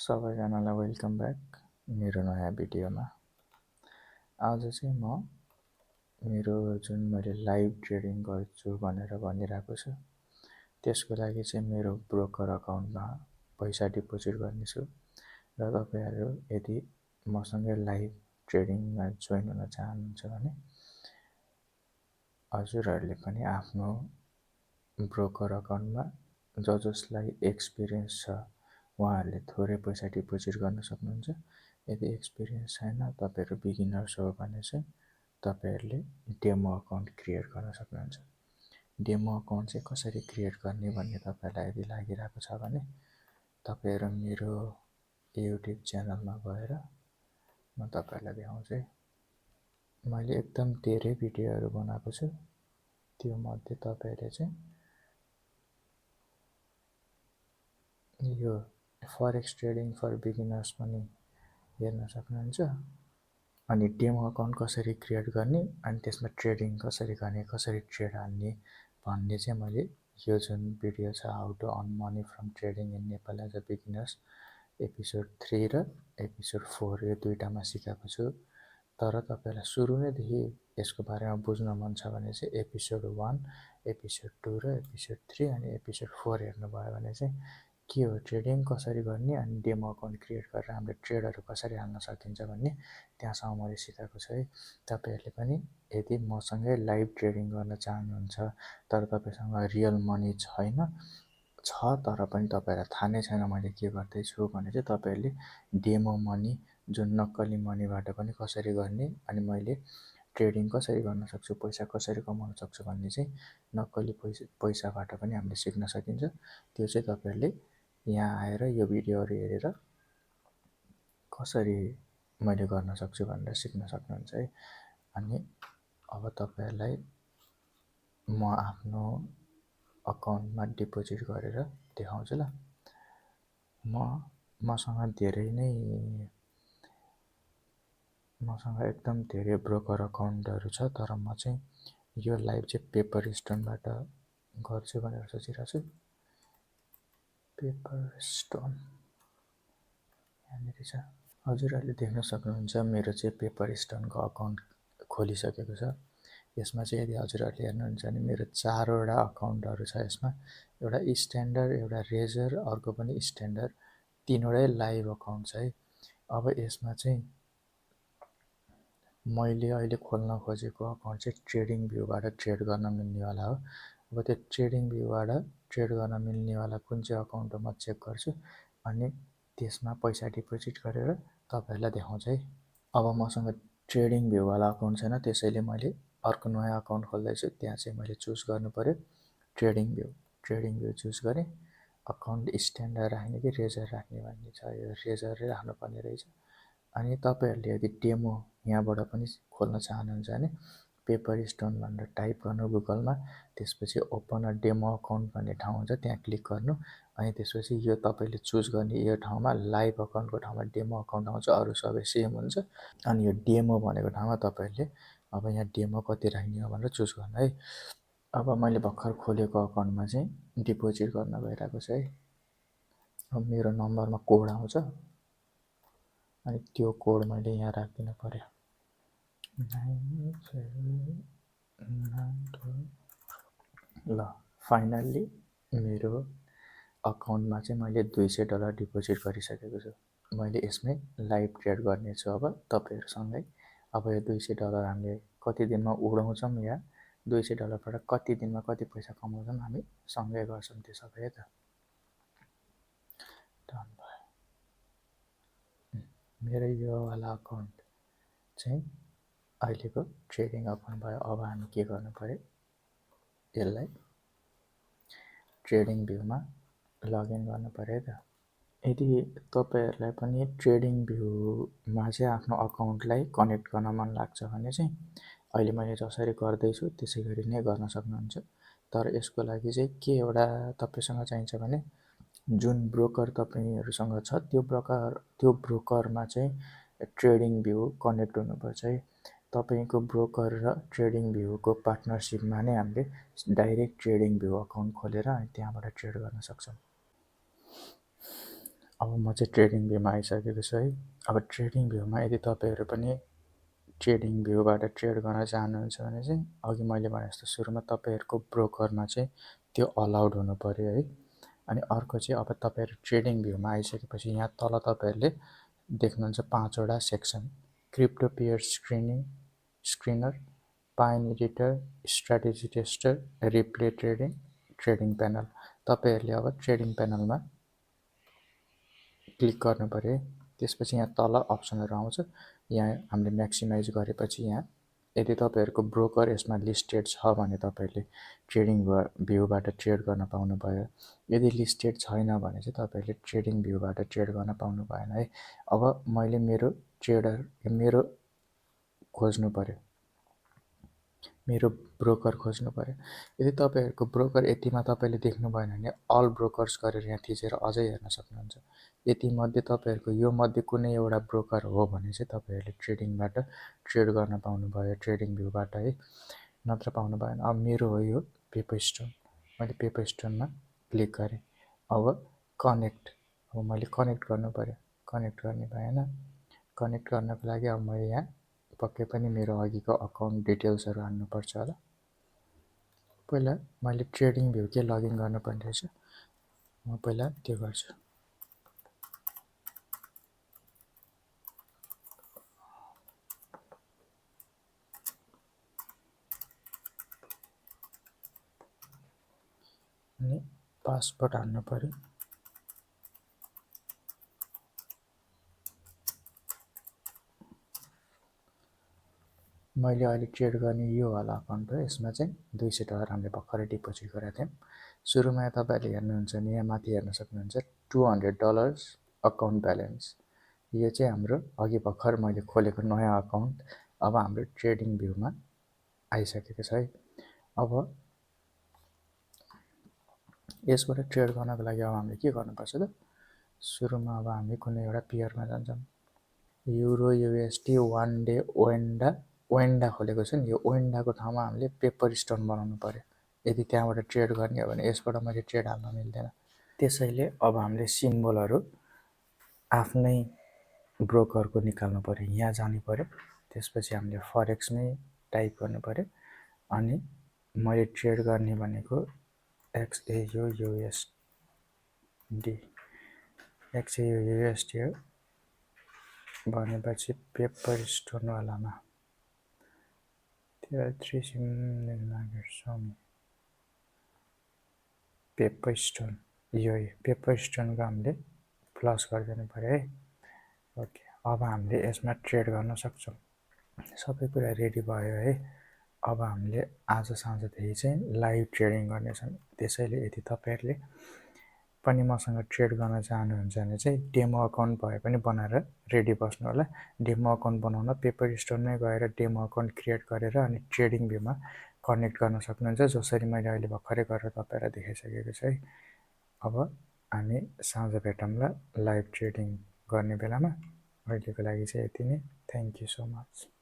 सबैजनालाई welcome back मेरो नयाँ भिडियोमा। आज चाहिँ म मेरो जुन मैले लाइभ ट्रेडिङ गर्छु भनेर भनिरहेको छु त्यसको लागि चाहिँ मेरो ब्रोकर अकाउन्टमा पैसा डिपोजिट गर्नेछु र तपाईहरु यदि मसँगै लाइभ ट्रेडिङमा जोइन हुन चाहनुहुन्छ भने हजुरहरुले पनि आफ्नो ब्रोकर अकाउन्टमा जसलाई एक्सपिरियन्स छ उहाँहरूले थोरै पैसा डिपोजिट गर्न सक्नुहुन्छ। यदि एक्सपिरियन्स छैन तपाईहरु बिगिनर्स हो भने चाहिँ तपाईहरुले डेमो अकाउन्ट क्रिएट गर्न सक्नुहुन्छ। डेमो अकाउन्ट चाहिँ कसरी क्रिएट गर्ने भन्ने तपाईहरुलाई यदि लागिरहेको छ भने तपाईहरु मेरो युट्युब च्यानलमा गएर म तपाईहरुलाई देखाउँछु। मैले एकदम धेरै भिडियोहरु बनाएको छु। त्यो मध्ये तपाईहरुले चाहिँ यो फरेक्स ट्रेडिङ फर बिगिनर्स पनि हेर्न सक्नुहुन्छ। अनि डेमो अकाउन्ट कसरी क्रिएट गर्ने अनि त्यसमा ट्रेडिङ कसरी गर्ने कसरी ट्रेड हान्ने भन्ने चाहिँ मैले यो जुन भिडियो छ how to earn money from trading in Nepal as a beginners episode 3 र एपिसोड 4 यो दुईटामा सिकाएको छु। तर तपाईहरुलाई सुरु नैदेखि यसको बारेमा बुझ्न मन छ भने चाहिँ एपिसोड 1, एपिसोड 2 र एपिसोड 3 अनि एपिसोड 4 हेर्नुभयो भने चाहिँ के हो ट्रेडिङ कसरी गर्ने अनि डेमो अकाउन्ट क्रिएट गरेर हामीले ट्रेडहरु कसरी हाल्न सकिन्छ भन्ने त्यहाँसम्म मैले सिकाएको छु है। तपाईहरुले पनि यदि मसँगै लाइभ ट्रेडिङ गर्न चाहनुहुन्छ तर तपाईसँग रियल मनी छैन तर पनि तपाईहरुलाई थाहा नै छैन मैले के गर्दै छु भने चाहिँ तपाईहरुले डेमो मनी जुन नक्कली मनीबाट पनि कसरी गर्ने अनि मैले ट्रेडिङ कसरी गर्न सक्छु पैसा कसरी कमाउन सक्छु भन्ने चाहिँ नक्कली पैसाबाट पनि हामीले सिक्न सकिन्छ। त्यो चाहिँ तपाईहरुले यहाँ आएर यो भिडियोहरु हेरेर कसरी मैले गर्न सक्छु भनेर सिक्न सक्नुहुन्छ है। अनि अब तपाईहरुलाई म आफ्नो अकाउन्टमा डिपोजिट गरेर देखाउँछु ल। मसँग एकदम धेरै ब्रोकर अकाउन्टहरु छ तर म चाहिँ यो लाइभ चाहिँ पेपर स्टोनबाट गर्छु भनेर सोचिरहेको छु। पेपर स्टोन यहाँनिर छ। हजुरहरुले देख्न सक्नुहुन्छ मेरो चाहिँ पेपर स्टोनको अकाउन्ट खोलिसकेको छ। यसमा चाहिँ यदि हजुरहरुले हेर्नुहुन्छ भने मेरो 4 वटा अकाउन्टहरु छ। यसमा एउटा स्ट्यान्डर्ड एउटा रेजर अर्को पनि स्ट्यान्डर्ड 3 वटै लाइभ अकाउन्ट छ है। अब यसमा चाहिँ मैले अहिले खोल्न खोजेको अकाउन्ट चाहिँ ट्रेडिङ भ्यूबाट ट्रेड गर्न मिल्नेवाला हो। अब त्यो ट्रेडिङ भ्यूबाट ट्रेड गर्न मिल्नेवाला कुन चाहिँ अकाउन्ट हो म चेक गर्छु अनि त्यसमा पैसा डिपोजिट गरेर तपाईहरुलाई देखाउँछु है। अब मसँग ट्रेडिङ भ्यूवाला अकाउन्ट छैन त्यसैले मैले अर्को नयाँ अकाउन्ट खोल्दैछु। त्यहाँ चाहिँ मैले चुज गर्नुपर्यो ट्रेडिङ भ्यू चुज गरे। अकाउन्ट स्ट्यान्डर्ड राख्ने कि रेजर राख्ने भन्ने छ। यो रेजरै राख्नुपर्ने रहेछ। अनि तपाईहरुले यदि डेमो यहाँबाट पनि खोल्न चाहनुहुन्छ भने पेपर स्टोन भनेर टाइप गर्नु गुगलमा त्यसपछि ओपन अ डेमो अकाउन्ट भन्ने ठाउँ हुन्छ त्यहाँ क्लिक गर्नु अनि त्यसपछि यो तपाईले चुज गर्ने यो ठाउँमा लाइभ अकाउन्टको ठाउँमा डेमो अकाउन्ट आउँछ अरु सबै सेम हुन्छ। अनि यो डेमो भनेको ठाउँमा तपाईहरुले अब यहाँ डेमो कति राख्ने हो भनेर चुज गर्नु है। अब मैले भर्खर खोलेको अकाउन्टमा चाहिँ डिपोजिट गर्न गइरहेको छ है। अब मेरो नम्बरमा कोड आउँछ अनि त्यो कोड मैले यहाँ राख्दिन पर्यो 9792 ल फाइनल्ली मेरो अकाउन्टमा चाहिँ मैले $200 डिपोजिट गरिसकेको छु। मैले यसमै लाइभ ट्रेड गर्ने छु अब तपाईहरुसँगै। अब यो $200 हामीले कति दिनमा उडाउँछौं या $200 बाट कति दिनमा कति पैसा कमाउँछौं हामी सँगै गर्छौं त्यो सबै है त। डन भयो। मेरो यो वाला अकाउन्ट चाहिँ अहिलेको ट्रेडिङ अकाउन्ट भयो। अब हामी के गर्नु पर्यो यसलाई ट्रेडिङ भ्यूमा लगइन गर्नु पर्यो है त। यदि तपाईहरुलाई पनि ट्रेडिङ भ्यूमा चाहिँ आफ्नो अकाउन्टलाई कनेक्ट गर्न मन लाग्छ भने चाहिँ अहिले मैले जसरी गर्दै छु त्यसैगरी नै गर्न सक्नुहुन्छ। तर यसको लागि चाहिँ के एउटा तपाईसँग चाहिन्छ भने जुन ब्रोकर तपाईहरुसँग छ त्यो ब्रोकरमा चाहिँ ट्रेडिङ भ्यू कनेक्ट हुनुपर्छ है। तपाईको ब्रोकर र ट्रेडिङ भ्यूको पार्टनरशिपमा नै हामीले डाइरेक्ट ट्रेडिङ भ्यू अकाउन्ट खोलेर अनि त्यहाँबाट ट्रेड गर्न सक्छौं। अब म चाहिँ ट्रेडिङ भ्यूमा आइसकेको छु है। अब ट्रेडिङ भ्यूमा यदि तपाईँहरू पनि ट्रेडिङ भ्यूबाट ट्रेड गर्न चाहनुहुन्छ भने चाहिँ अघि मैले भने जस्तो सुरुमा तपाईँहरूको ब्रोकरमा चाहिँ त्यो अलाउड हुनु पऱ्यो है। अनि अर्को चाहिँ अब तपाईँहरू ट्रेडिङ भ्यूमा आइसकेपछि यहाँ तल तपाईँहरूले देख्नुहुन्छ 5वटा section: crypto pair screener, pine editor, strategy tester, replay trading, trading panel. तपाईँहरूले अब ट्रेडिङ प्यानलमा क्लिक गर्नु पऱ्यो है। त्यसपछि यहाँ तल अप्सनहरू आउँछ, यहाँ हामीले म्याक्सिमाइज गरेपछि यहाँ यदि तपाईँहरूको ब्रोकर यसमा लिस्टेड छ भने तपाईँहरूले ट्रेडिङ भ्यूबाट ट्रेड गर्न पाउनुभयो। यदि लिस्टेड छैन भने चाहिँ तपाईँहरूले ट्रेडिङ भ्यूबाट ट्रेड गर्न पाउनु भएन है। अब मैले मेरो खोज्नु पऱ्यो, मेरो ब्रोकर खोज्नु पऱ्यो। यदि तपाईँहरूको ब्रोकर यतिमा तपाईँले देख्नु भएन भने अल ब्रोकर्स गरेर यहाँ थिचेर अझै हेर्न सक्नुहुन्छ। यतिमध्ये तपाईँहरूको यो मध्ये कुनै एउटा ब्रोकर हो भने चाहिँ तपाईँहरूले ट्रेडिङबाट ट्रेड गर्न पाउनुभयो ट्रेडिङ भ्यूबाट है, नत्र पाउनु भएन। अब मेरो हो यो पेपरस्टोन, मैले पेपरस्टोनमा क्लिक गरेँ। अब कनेक्ट, अब मैले कनेक्ट गर्नु पऱ्यो, कनेक्ट गर्ने भएन। कनेक्ट गर्नको लागि अब मैले यहाँ पक्कै पनि मेरो अघिको अकाउन्ट डिटेल्सहरू हाल्नुपर्छ होला। पहिला मैले ट्रेडिङ भ्यू के लगइन गर्नुपर्ने रहेछ, म पहिला त्यो गर्छु। अनि पासवर्ड हाल्नु पऱ्यो। मैले अहिले ट्रेड गर्ने यो वाला अकाउन्ट हो, यसमा चाहिँ $200 हामीले भर्खरै डिपोजिट गरेका थियौँ। सुरुमा तपाईँहरूले हेर्नुहुन्छ भने यहाँ माथि हेर्न सक्नुहुन्छ $200 अकाउन्ट ब्यालेन्स। यो चाहिँ हाम्रो अघि भर्खर मैले खोलेको नयाँ अकाउन्ट अब हाम्रो ट्रेडिङ भ्यूमा आइसकेको छ है। अब यसबाट ट्रेड गर्नको लागि अब हामीले के गर्नुपर्छ त, सुरुमा अब हामी कुनै एउटा पेयरमा जान्छौँ। युरो युएसडी वान डे ओएन्डा खोलेको छ नि, यो ओएन्डाको ठाउँमा हामीले पेपर स्टोन बनाउनु पऱ्यो। यदि त्यहाँबाट ट्रेड गर्ने हो भने यसबाट मैले ट्रेड हाल्न मिल्दैन। त्यसैले अब हामीले सिम्बलहरू आफ्नै ब्रोकरको निकाल्नु पऱ्यो, यहाँ जानु पऱ्यो। त्यसपछि हामीले फरेक्समै टाइप गर्नु पऱ्यो। अनि मैले ट्रेड गर्ने भनेको XAUUSD हो भनेपछि पेपर स्टोनवालामा पेपर स्टोन, यो पेपर स्टोनको हामीले प्लस गरिदिनु पऱ्यो है। ओके, अब हामीले यसमा ट्रेड गर्न सक्छौँ। सबै कुरा रेडी भयो है। अब हामीले आज साँझदेखि चाहिँ लाइभ ट्रेडिङ गर्नेछौँ। त्यसैले यदि तपाईँहरूले पनि मसँग ट्रेड गर्न चाहनुहुन्छ भने चाहिँ डेमो अकाउन्ट भए पनि बनाएर रेडी बस्नु होला। डेमो अकाउन्ट बनाउन पेपर स्टोनमै गएर डेमो अकाउन्ट क्रिएट गरेर अनि ट्रेडिङ भ्यूमा कनेक्ट गर्न सक्नुहुन्छ, जसरी मैले अहिले भर्खरै गरेर तपाईँलाई देखाइसकेको छु है। अब हामी साँझ भेटौँला लाइभ ट्रेडिङ गर्ने बेलामा। अहिलेको लागि चाहिँ यति नै। Thank you so much.